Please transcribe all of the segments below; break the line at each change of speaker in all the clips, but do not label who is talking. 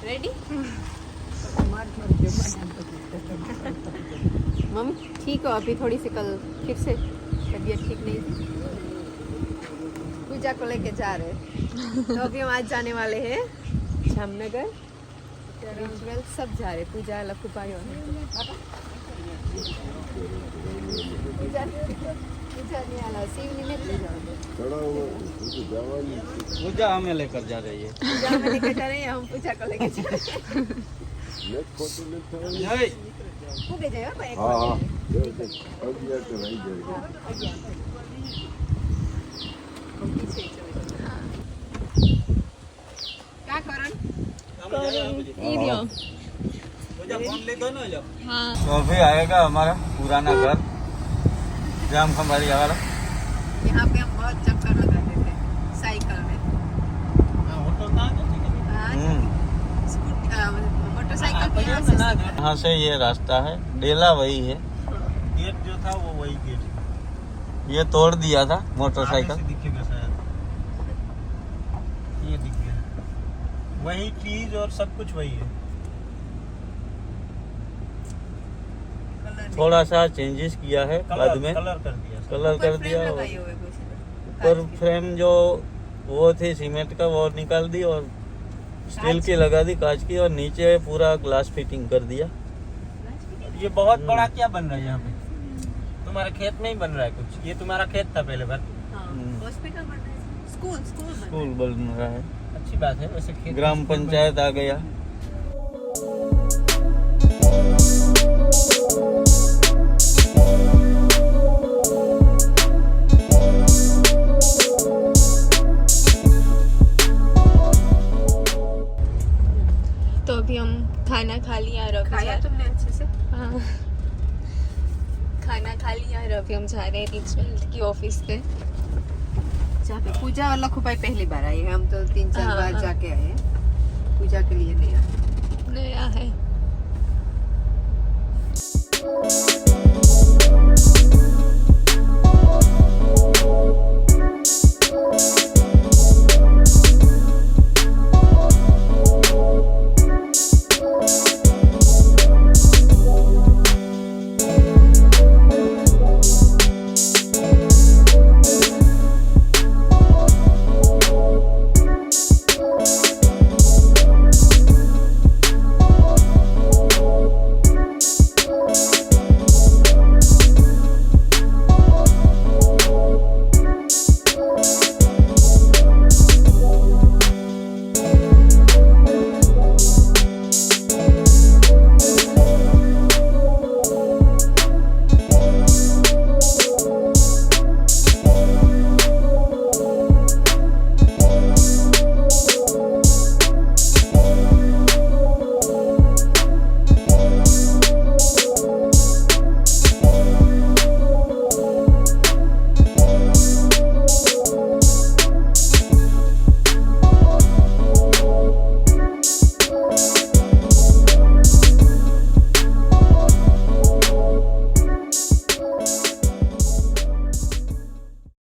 Ready? Mummy ठीक हो अभी? थोड़ी सी कल फिर से तबीयत ठीक नहीं थी। पूजा को लेके जा रहे हैं। तो अभी हम आज जाने वाले हैं जामनगर। रिचुअल सब जा रहे। पूजा लखूपाई और पूजा नहीं आला शिवनी में ले जाओगे।
पूजा हमें लेकर जा रही है।
पूजा हमें लेके जा रहे हैं, हम पूजा को लेके जा रहे हैं। हो गए जाए एक क्या करण
तो अभी आएगा हमारा पुराना घर जाम खंबाड़ी वाला।
यहाँ पे हम बहुत चक्कर लगाते थे साइकिल में। मोटरसाइकिल पे
यहाँ से ये रास्ता है, डेला वही है।
गेट जो था वो वही गेट
ये तोड़ दिया था मोटरसाइकिल।
दिखेगा शायद, ये दिख गया। वही चीज और सब कुछ वही है।
थोड़ा सा चेंजेस किया है बाद में,
कलर कर दिया
पर फ्रेम जो वो थी सीमेंट का वो निकाल दी और स्टील की लगा दी, कांच की, और नीचे पूरा ग्लास फिटिंग कर दिया।
ये बहुत बड़ा क्या बन रहा है यहाँ पे? तुम्हारे खेत में ही बन रहा है कुछ? ये तुम्हारा खेत था पहले बार?
हॉस्पिटल बन रहा है,
स्कूल बन रहा है।
अच्छी बात है वैसे। खेत
ग्राम पंचायत आ गया।
तो अभी हम खाना खा लिया और अभी
खाया तुमने अच्छे से?
हाँ खाना खा लिया और अभी हम जा रहे हैं रिचुअल की ऑफिस पे,
जहाँ पे पूजा और लखूपाई पहली बार आई है। हम तो 3-4
हाँ,
बार
हाँ।
जाके आए हैं। पूजा के लिए नहीं आए।
नया है।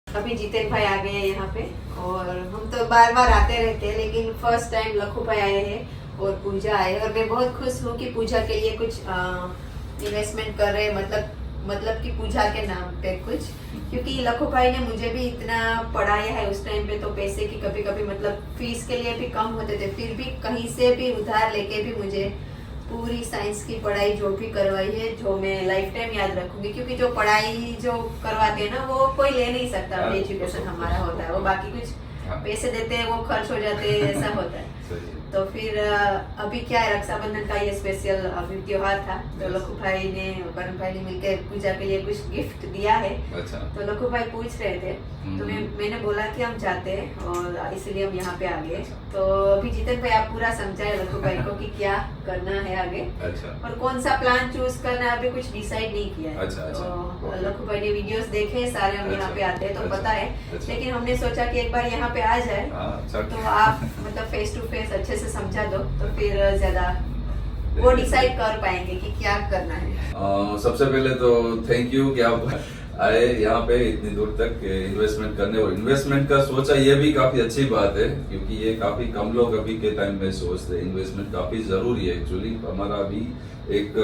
अभी जितेन भाई आ गए हैं यहाँ पे, और हम तो बार बार आते रहते हैं, लेकिन फर्स्ट टाइम लखू भाई आए हैं और पूजा आए हैं। और मैं बहुत खुश हूँ कि पूजा के लिए कुछ इन्वेस्टमेंट कर रहे हैं, मतलब कि पूजा के नाम पे कुछ। क्योंकि लखू भाई ने मुझे भी इतना पढ़ाया है उस टाइम पे, तो पैसे की कभी कभी मतलब फीस के लिए भी कम होते थे, फिर भी कहीं से भी उधार लेके भी मुझे पूरी साइंस की पढ़ाई जो भी करवाई है, जो मैं लाइफ टाइम याद रखूंगी। क्योंकि जो पढ़ाई जो करवाते हैं ना, वो कोई ले नहीं सकता। एजुकेशन हमारा होता है, वो बाकी कुछ पैसे देते हैं, वो खर्च हो जाते हैं, ऐसा होता है। तो फिर अभी क्या है, रक्षाबंधन का ये स्पेशल अभी त्योहार था, तो लखू भाई ने करण भाई ने मिलकर पूजा के लिए कुछ गिफ्ट दिया है।
अच्छा।
तो लखू भाई पूछ रहे थे, तो मैंने बोला कि हम जाते हैं, और इसलिए हम यहाँ पे आ गए। तो अभी जितेन भाई आप पूरा समझाए लखू भाई को कि क्या करना है आगे,
अच्छा।
और कौन सा प्लान चूज करना है, अभी कुछ डिसाइड नहीं किया है।
अच्छा, अच्छा।
तो लखू भाई ने वीडियोस देखे सारे, हम यहाँ पे आते हैं तो पता है, लेकिन हमने सोचा कि एक बार यहाँ पे आ जाए, तो आप मतलब फेस टू फेस अच्छे से समझा दो, तो फिर ज्यादा वो डिसाइड कर पाएंगे कि क्या करना है।
सबसे पहले तो थैंक यू कि आप आए यहाँ पे इतनी दूर तक इन्वेस्टमेंट करने, और इन्वेस्टमेंट का सोचा ये भी काफी अच्छी बात है, क्योंकि ये काफी कम लोग अभी के टाइम में सोचते हैं। इन्वेस्टमेंट काफी जरूरी है, एक्चुअली हमारा अभी एक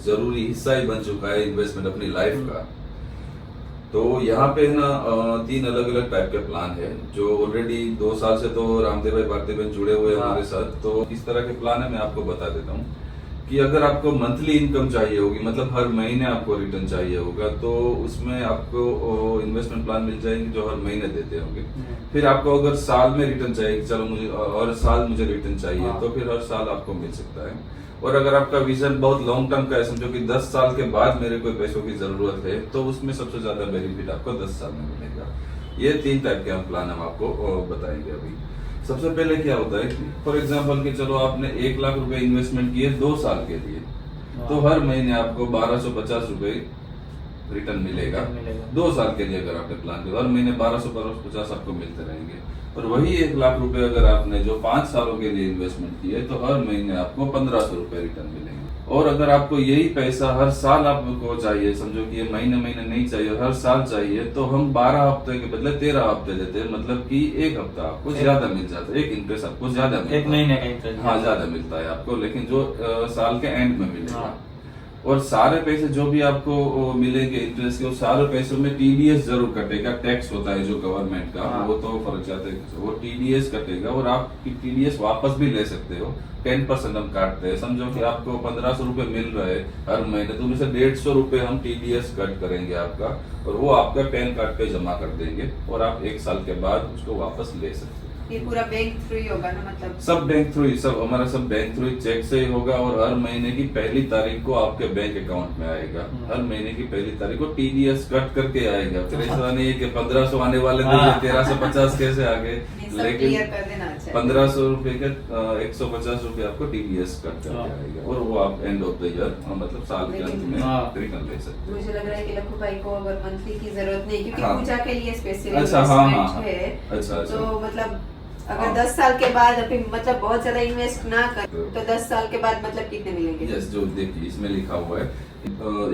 जरूरी हिस्सा ही बन चुका है इन्वेस्टमेंट अपनी लाइफ का। तो यहाँ पे है ना 3 अलग अलग टाइप के प्लान है, जो ऑलरेडी 2 साल से तो रामदेव भाई भारती बहन जुड़े हुए हैं हमारे साथ। तो किस तरह के प्लान है मैं आपको बता देता हूँ कि अगर आपको मंथली इनकम चाहिए होगी, मतलब हर महीने आपको रिटर्न चाहिए होगा, तो उसमें आपको इन्वेस्टमेंट प्लान मिल जाएंगे जो हर महीने देते होंगे। फिर आपको अगर साल में रिटर्न चाहिए, चलो मुझे हर साल मुझे रिटर्न चाहिए, तो फिर हर साल आपको मिल सकता है। और अगर आपका विजन बहुत लॉन्ग टर्म का है, समझो कि 10 साल के बाद मेरे कोई पैसों की जरूरत है, तो उसमें सबसे ज्यादा बेनिफिट आपको 10 साल में मिलेगा। ये 3 टाइप के हम प्लान हम आपको बताएंगे अभी। सबसे पहले क्या होता है कि फॉर एग्जांपल कि चलो आपने 1 लाख रुपए इन्वेस्टमेंट किए 2 साल के लिए, तो हर महीने आपको 1250 रुपए रिटर्न मिलेगा। 2 साल के लिए अगर आपने प्लान किया, हर महीने 1250 आपको मिलते रहेंगे। और वही 1 लाख रुपए अगर आपने जो 5 सालों के लिए इन्वेस्टमेंट किए, तो हर महीने आपको 1500 रुपए रिटर्न मिलेंगे। और अगर आपको यही पैसा हर साल आपको चाहिए, समझो कि ये महीने महीने नहीं चाहिए, हर साल चाहिए, तो हम 12 हफ्ते के बदले 13 हफ्ते देते हैं, मतलब कि 1 हफ्ता आपको ज्यादा मिल जाता है, 1 इंटरेस्ट आपको ज्यादा मिलता है,
1 महीने का इंटरेस्ट
हाँ ज्यादा मिलता है आपको, लेकिन जो साल के एंड में मिलेगा। और सारे पैसे जो भी आपको मिलेंगे इंटरेस्ट के, सारे पैसों में टीडीएस जरूर कटेगा, टैक्स होता है जो गवर्नमेंट का, वो तो फर्क जाता है, वो टीडीएस कटेगा। और आप टीडीएस वापस भी ले सकते हो, 10% हम काटते हैं। समझो कि आपको 1500 रुपए मिल रहे हर महीने, तो उनमें से 150 रुपए हम टीडीएस कट करेंगे आपका, और वो आपका पैन कार्ड पे जमा कर देंगे, और आप 1 साल के बाद उसको वापस ले सकते हैं।
ये पूरा बैंक थ्रू ही होगा ना, मतलब
सब बैंक थ्रू ही, सब हमारा सब बैंक थ्रू ही, चेक से ही होगा। और हर महीने की पहली तारीख को आपके बैंक अकाउंट में आएगा, हर महीने की पहली तारीख को टीडीएस कट करके आएगा। फिर ऐसा नहीं है कि 1500 आने वाले थे, 1350 कैसे आ गए, लेकिन 1500 रुपए के 150 रुपए आपको टीडीएस कट करके आएगा, और वो आप एंड ऑफ द ईयर, मतलब साल के अंत में रिटर्न ले सकते हैं।
मुझे लग रहा है कि लखू भाई को अगर मंथली की जरूरत नहीं, क्योंकि पूजा के लिए स्पेशल
अच्छा,
इन्वेस्टमेंट है,
अच्छा,
तो मतलब अगर 10 साल के बाद अभी मतलब बहुत ज्यादा इन्वेस्ट ना कर, तो 10 साल के बाद मतलब कितने मिलेंगे?
यस, जो देखिए इसमें लिखा हुआ है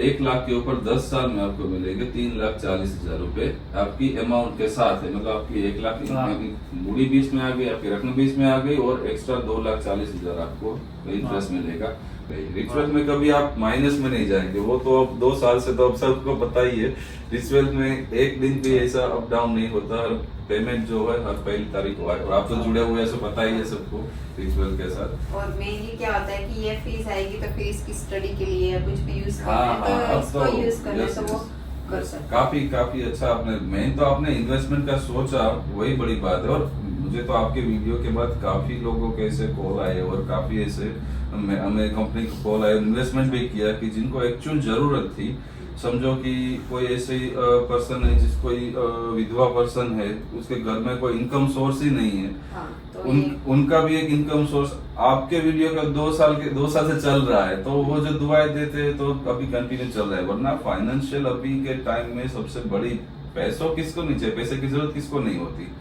1 लाख के ऊपर 10 साल में आपको मिलेंगे 3,40,000 रुपए आपकी अमाउंट के साथ है। मतलब आपकी 1 लाख मूडी 20 में आ गई, आपकी रकम 20 में आ गई, और एक्स्ट्रा 2,40,000 आपको इंटरेस्ट मिलेगा। रिचुअल में कभी आप माइनस में नहीं जाएंगे, वो तो अब 2 साल से तो अब सबको पता ही है। रिचुअल में एक दिन भी ऐसा अप डाउन नहीं होता, हर पेमेंट जो है हर पहली तारीख को आए, और आप तो जुड़े हुए हैं, सो पता ही है सबको रिचुअल के साथ।
और मेनली क्या होता है कि ये फीस आएगी तो फिर इसकी स्टडी के लिए या कुछ भी यूज
हाँ,
करना है, तो इसको यूज करना है,
yes,
तो वो
yes,
कर
yes,
सकते
काफी अच्छा आपने, मेन तो आपने इन्वेस्टमेंट का सोचा, वही बड़ी बात है। और मुझे तो आपके वीडियो के बाद काफी लोगों के ऐसे कॉल आए, और काफी ऐसे हमें कंपनी को कॉल आए, इन्वेस्टमेंट भी किया कि जिनको एक्चुअल जरूरत थी। समझो कि कोई ऐसे पर्सन है जिस कोई विधवा पर्सन है, उसके घर में कोई इनकम सोर्स ही नहीं है,
हाँ, तो
उनका भी एक इनकम सोर्स आपके वीडियो का 2 साल से चल रहा है, तो वो जो दुआएं देते हैं तो अभी कंटिन्यू चल रहा है। वरना फाइनेंशियल अभी के टाइम में सबसे बड़ी, पैसों किसको नहीं चाहिए, पैसे की जरूरत किसको नहीं होती,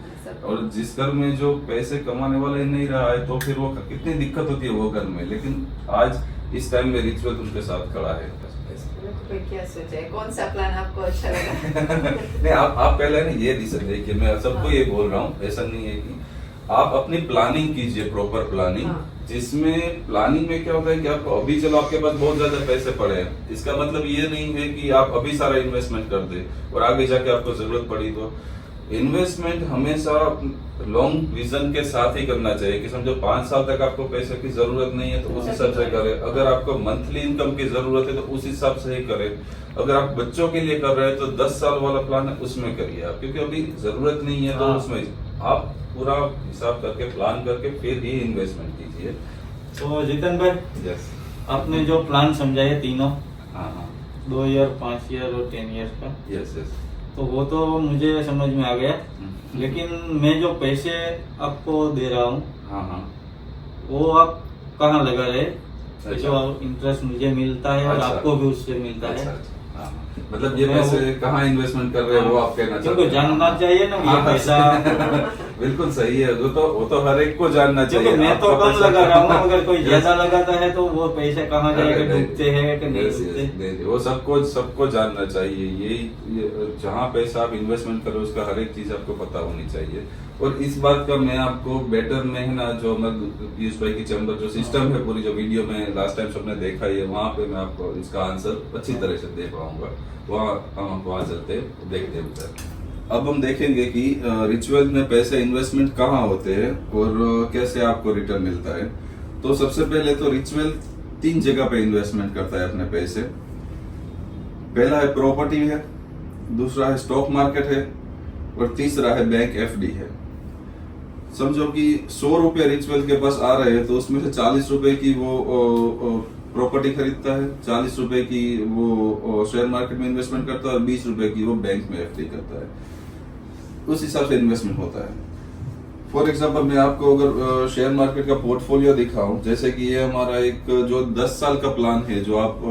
और जिस घर में जो पैसे कमाने वाला ही नहीं रहा है, तो फिर वो कितनी दिक्कत होती है वो घर में। लेकिन आज इस टाइम में रिचुअल उनके साथ खड़ा है।
क्या सोचा है, कौन सा प्लान आपको अच्छा लगा?
नहीं, आप पहले ना ये रीजन देखिए, मैं सबको ये बोल रहा हूँ, ऐसा नहीं है कि आप अपनी प्लानिंग कीजिए, प्रॉपर प्लानिंग, जिसमें प्लानिंग में क्या होता है कि आपको अभी चलो आपके पास बहुत ज्यादा पैसे पड़े हैं, इसका मतलब ये नहीं है कि आप अभी सारा इन्वेस्टमेंट कर दे और आगे जाके आपको जरूरत पड़ी तो। इन्वेस्टमेंट हमेशा लॉन्ग विजन के साथ ही करना चाहिए, कि समझो 5 साल तक आपको पैसे की जरूरत नहीं है तो उस हिसाब से करें। अगर आपको मंथली इनकम की जरूरत है तो उस हिसाब से ही करें। अगर आप बच्चों के लिए कर रहे हैं तो 10 साल वाला प्लान है उसमें करिए आप, क्योंकि अभी जरूरत नहीं है तो उसमें आप पूरा हिसाब करके प्लान करके फिर ही इन्वेस्टमेंट कीजिए।
तो जितन भाई,
यस,
आपने जो प्लान समझाए तीनों,
हाँ,
2 ईयर, 5 ईयर और 10 ईयर का,
यस,
तो वो तो मुझे समझ में आ गया। लेकिन मैं जो पैसे आपको दे रहा हूँ,
हाँ,
वो आप कहाँ लगा रहे?
अच्छा।
जो इंटरेस्ट मुझे मिलता है और
अच्छा।
आपको भी उससे मिलता है,
मतलब ये
मैं
पैसे कहाँ इन्वेस्टमेंट कर रहे हैं वो आप कहना चाहते
क्योंकि
हैं?
जानना चाहिए ना ये
हाँ,
पैसा।
बिल्कुल सही है, वो तो हर एक को जानना
क्योंकि
चाहिए।
मैं तो
आपका
कम
पैसा-
लगा रहा हूँ, अगर कोई
Yes.
ज्यादा लगाता है तो वो पैसे कहाँ जाएगा,
नहीं,
डूबते हैं कि नहीं
Yes, yes,
डूबते।
नहीं, वो सबको जानना चाहिए। ये जहाँ पैसा आप इन्वेस्टमेंट करो उसका हर एक चीज आपको पता होनी चाहिए। और इस बात का मैं आपको बेटर में है ना, जो मैं पीयूष भाई की चैम्बर जो सिस्टम है पूरी, जो वीडियो में लास्ट टाइम सबने देखा है, वहाँ पे मैं आपको इसका आंसर अच्छी तरह से दे पाऊंगा। वहाँ चलते देखते हैं उधर। अब हम देखेंगे कि रिचुअल में पैसे इन्वेस्टमेंट कहाँ होते हैं और कैसे आपको रिटर्न मिलता है। तो सबसे पहले तो रिचुअल 3 जगह पे इन्वेस्टमेंट करता है अपने पैसे। पहला है प्रॉपर्टी है, दूसरा है स्टॉक मार्केट है और तीसरा है बैंक एफडी है। समझो कि 100 रुपए रिचुअल के पास आ रहे हैं तो उसमें से 40 रुपए की वो प्रॉपर्टी खरीदता है, 40 रुपए की वो शेयर मार्केट में इन्वेस्टमेंट करता है और 20 रुपए की वो बैंक में एफडी करता है। उस हिसाब से इन्वेस्टमेंट होता है। फॉर एग्जाम्पल मैं आपको अगर शेयर मार्केट का पोर्टफोलियो दिखाऊं, जैसे कि ये हमारा एक जो 10 साल का प्लान है, जो आप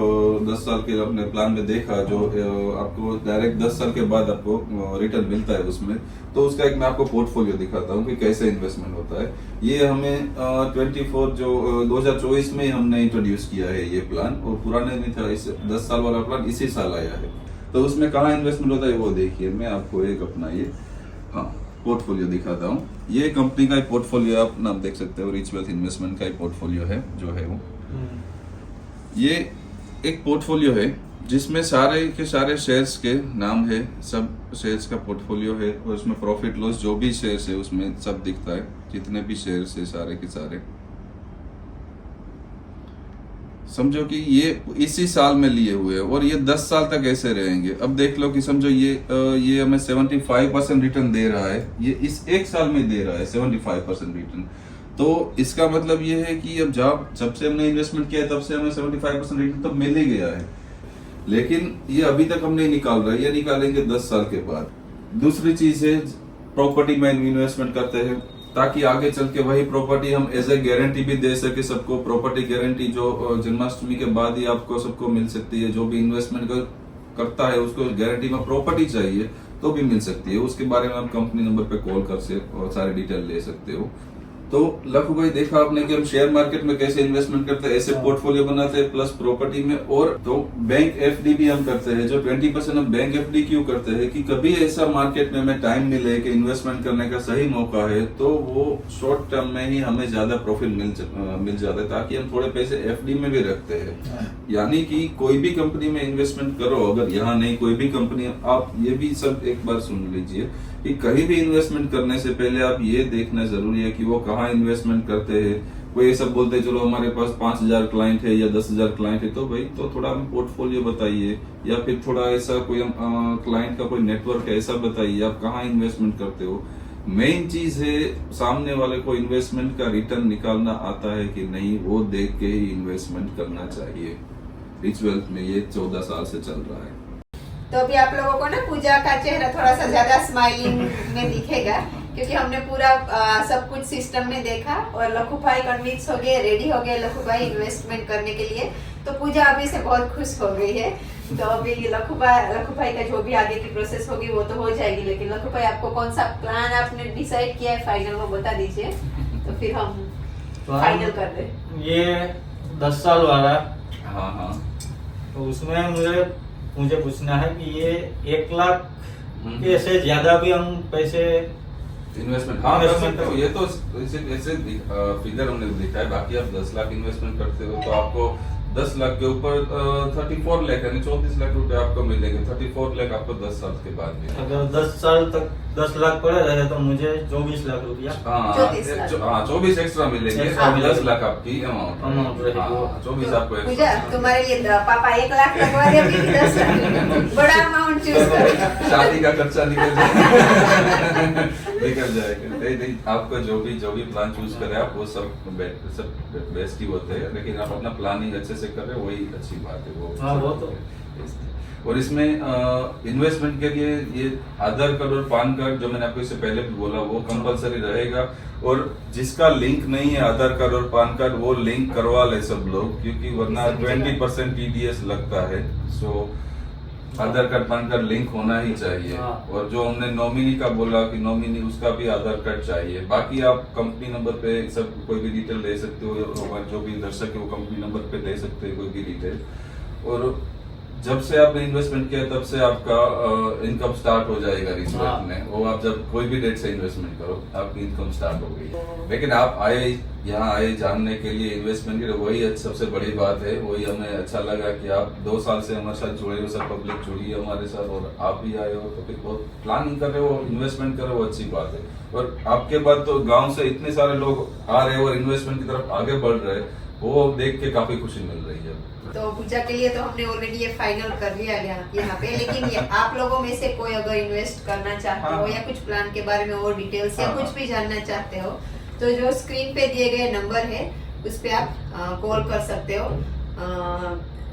10 साल के अपने प्लान में देखा, जो आपको डायरेक्ट 10 साल के बाद आपको रिटर्न मिलता है उसमें, तो उसका एक मैं आपको पोर्टफोलियो दिखाता हूं कि कैसे इन्वेस्टमेंट होता है। ये हमें 24 जो 2024 में हमने इंट्रोड्यूस किया है ये प्लान, और पुराने में था, इस 10 साल वाला प्लान इसी साल आया है। तो उसमें कहाँ इन्वेस्टमेंट होता है वो देखिए। मैं आपको एक अपना ये पोर्टफोलियो दिखाता हूँ। ये कंपनी का एक पोर्टफोलियो, आप नाम देख सकते हो, रिच वेल्थ इन्वेस्टमेंट का एक पोर्टफोलियो है जो है वो। ये एक पोर्टफोलियो है जिसमें सारे के सारे शेयर्स के नाम है, सब शेयर्स का पोर्टफोलियो है, और उसमें प्रॉफिट लॉस जो भी शेयर्स है उसमें सब दिखता है, जितने भी शेयर्स है सारे के सारे। समझो कि ये इसी साल में लिए हुए हैं और ये 10 साल तक ऐसे रहेंगे। अब देख लो कि समझो ये हमें 75% रिटर्न दे रहा है, ये इस एक साल में दे रहा है 75% रिटर्न। तो इसका मतलब ये है कि अब जब से हमने इन्वेस्टमेंट किया है तब से हमें 75% रिटर्न तो मिल ही गया है, लेकिन ये अभी तक हम नहीं निकाल रहे, ये निकालेंगे 10 साल के बाद। दूसरी चीज है प्रॉपर्टी में इन्वेस्टमेंट करते हैं ताकि आगे चल के वही प्रॉपर्टी हम एज ए गारंटी भी दे सके सबको। प्रॉपर्टी गारंटी जो जन्माष्टमी के बाद ही आपको सबको मिल सकती है। जो भी इन्वेस्टमेंट करता है उसको गारंटी में प्रॉपर्टी चाहिए तो भी मिल सकती है। उसके बारे में आप कंपनी नंबर पे कॉल कर से और सारे डिटेल ले सकते हो। तो लखू भाई देखा आपने कि हम शेयर मार्केट में कैसे इन्वेस्टमेंट करते हैं, ऐसे पोर्टफोलियो बनाते हैं, प्लस प्रॉपर्टी में। और तो बैंक एफडी भी हम करते हैं। जो 20% हम बैंक एफडी क्यों करते हैं कि कभी ऐसा मार्केट में हमें टाइम मिले कि इन्वेस्टमेंट करने का सही मौका है तो वो शॉर्ट टर्म में ही हमें ज्यादा प्रॉफिट मिल जाता है, ताकि हम थोड़े पैसे एफडी में भी रखते हैं। यानी कि कोई भी कंपनी में इन्वेस्टमेंट करो, अगर यहाँ नहीं कोई भी कंपनी, आप ये भी सब एक बार सुन लीजिए कि कहीं भी इन्वेस्टमेंट करने से पहले आप ये देखना जरूरी है कि वो कहाँ इन्वेस्टमेंट करते हैं। कोई ये सब बोलते हैं चलो हमारे पास 5000 क्लाइंट है या 10,000 क्लाइंट है, तो भाई तो थोड़ा हमें पोर्टफोलियो बताइए, या फिर थोड़ा ऐसा कोई क्लाइंट का कोई नेटवर्क है ऐसा बताइए, आप कहाँ इन्वेस्टमेंट करते हो। मेन चीज है सामने वाले को इन्वेस्टमेंट का रिटर्न निकालना आता है कि नहीं, वो देख के ही इन्वेस्टमेंट करना चाहिए। रिच वेल्थ में ये 14 साल से चल रहा है।
तो अभी आप लोगों को ना पूजा का चेहरा थोड़ा सा ज्यादा स्माइलिंग में दिखेगा, क्योंकि हमने पूरा सब कुछ सिस्टम में देखा और लखू भाई कन्विंस हो गए, रेडी हो गए लखू भाई इन्वेस्टमेंट करने के लिए। तो पूजा अभी से बहुत खुश हो गई है। तो अभी लखू भाई का जो भी आगे की प्रोसेस होगी वो तो हो जाएगी, लेकिन लखू भाई आपको कौन सा प्लान आपने डिसाइड किया है फाइनल, वो बता दीजिए तो फिर हम फाइनल कर दे।
ये 10 साल वाला,
हाँ
तो उसमें मुझे पूछना है कि ये 1 लाख के से ज्यादा भी हम पैसे
इन्वेस्टमेंट कर सकते हो। ये तो ऐसे फिगर हमने दिखा है। बाकी आप 10 लाख इन्वेस्टमेंट करते हो तो आपको 10 लाख के ऊपर 34 लाख यानी 34 लाख रुपए आपको मिलेंगे। 34 लाख आपको 10 साल के बाद मिलेंगे।
अगर 10 साल तक 10 लाख पड़े रहे तो मुझे 24 लाख रुपया,
24 एक्स्ट्रा मिलेंगे। 10 लाख आपकी अमाउंट रहेगी। 24 आपको
पूजा तुम्हारे लिए पापा 1 लाख लगवा दे, अभी 10 लाख बड़ा अमाउंट चूज कर।
शादी का खर्चा निकल जाएगा। नहीं, आपको जो भी प्लान चूज करे आप, वो सब बेस्ट ही होते हैं, लेकिन आप अपना प्लानिंग अच्छे से कर रहे हो वही अच्छी बात है। वो
तो
और इसमें इन्वेस्टमेंट के लिए ये आधार कार्ड और पान कार्ड, जो मैंने आपको इससे पहले भी बोला, वो कंपलसरी रहेगा। और जिसका लिंक नहीं है आधार कार्ड और पान कार्ड, वो लिंक करवा ले सब लोग, क्योंकि वरना 20% TDS लगता है। सो आधार कार्ड पैन कार्ड लिंक होना ही चाहिए।
हाँ।
और जो हमने नॉमिनी का बोला कि नॉमिनी उसका भी आधार कार्ड चाहिए। बाकी आप कंपनी नंबर पे सब कोई भी डिटेल दे सकते हो, या जो भी दर्शक है वो कंपनी नंबर पे दे सकते हैं कोई भी डिटेल। और जब से आपने इन्वेस्टमेंट किया तब से आपका इनकम स्टार्ट हो जाएगा रिश्वत
हाँ।
में। वो आप जब कोई भी डेट से इन्वेस्टमेंट करो आपकी इनकम स्टार्ट हो गई। लेकिन आप आए यहाँ आए जानने के लिए इन्वेस्टमेंट की, वही सबसे बड़ी बात है। वही हमें अच्छा लगा कि आप 2 साल से हमारे साथ जुड़े हो, सब पब्लिक जुड़ी है हमारे साथ, और आप भी आए हो तो फिर बहुत प्लानिंग कर रहे हो, इन्वेस्टमेंट कर रहे हो, अच्छी बात है। और आपके बाद तो गाँव से इतने सारे लोग आ रहे हो और इन्वेस्टमेंट की तरफ आगे बढ़ रहे हैं, वो देख के काफी खुशी मिल रही है।
तो पूजा के लिए तो हमने ऑलरेडी ये फाइनल कर लिया यहाँ पे, लेकिन ये आप लोगों में से कोई अगर इन्वेस्ट करना चाहते हो
हाँ।
या कुछ प्लान के बारे में और डिटेल्स या
हाँ।
कुछ भी जानना चाहते हो, तो जो स्क्रीन पे दिए गए नंबर है उस पे आप कॉल कर सकते हो।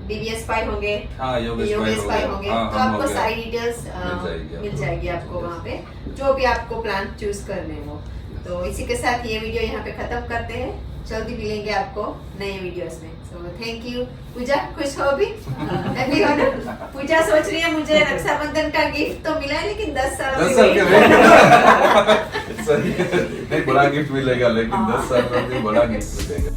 DBS भाई होंगे,
हाँ, योगेश
भाई होंगे,
हाँ,
तो
हम
आपको
हो गए।
सारी डिटेल्स मिल जाएगी आपको वहाँ पे, जो भी आपको प्लान चूज करने हो। तो इसी के साथ ये वीडियो यहाँ पे खत्म करते हैं। जल्दी मिलेंगे आपको नए वीडियोस में। So thank you. पूजा खुश हो भी? हैप्पी हो ना? पूजा सोच रही है मुझे रक्षाबंधन का गिफ्ट तो मिला है, लेकिन 10 साल
10 साल के सही है। नहीं, बड़ा गिफ्ट मिलेगा, लेकिन 10 साल में बड़ा गिफ्ट मिलेगा।